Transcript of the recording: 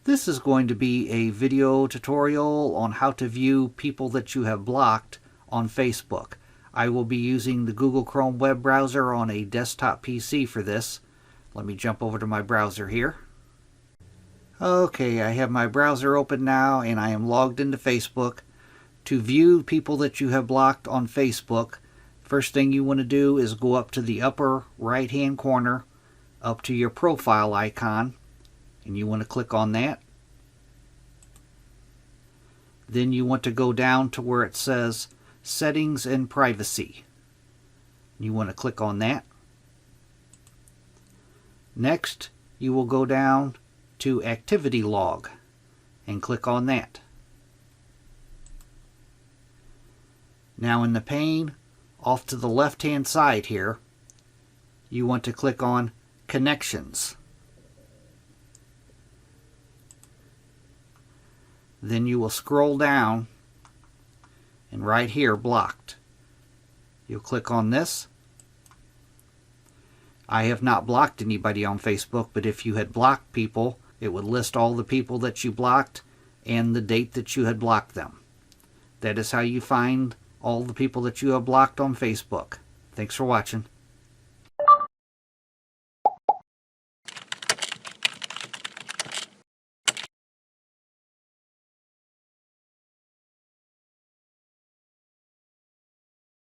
This is going to be a video tutorial on how to view people that you have blocked on Facebook. I will be using the Google Chrome web browser on a desktop PC for this. Let me jump over to my browser here. Okay, I have my browser open now and I am logged into Facebook. To view people that you have blocked on Facebook, first thing you want to do is go up to the upper right hand corner, up to your profile icon, and you want to click on that. Then you want to go down to where it says Settings and Privacy. You want to click on that. Next, you will go down to Activity Log and click on that. Now in the pane, off to the left hand side here, you want to click on Connections. Then you will scroll down and right here, Blocked. You'll click on this. I have not blocked anybody on Facebook, but if you had blocked people, it would list all the people that you blocked and the date that you had blocked them. That is how you find all the people that you have blocked on Facebook. Thanks for watching.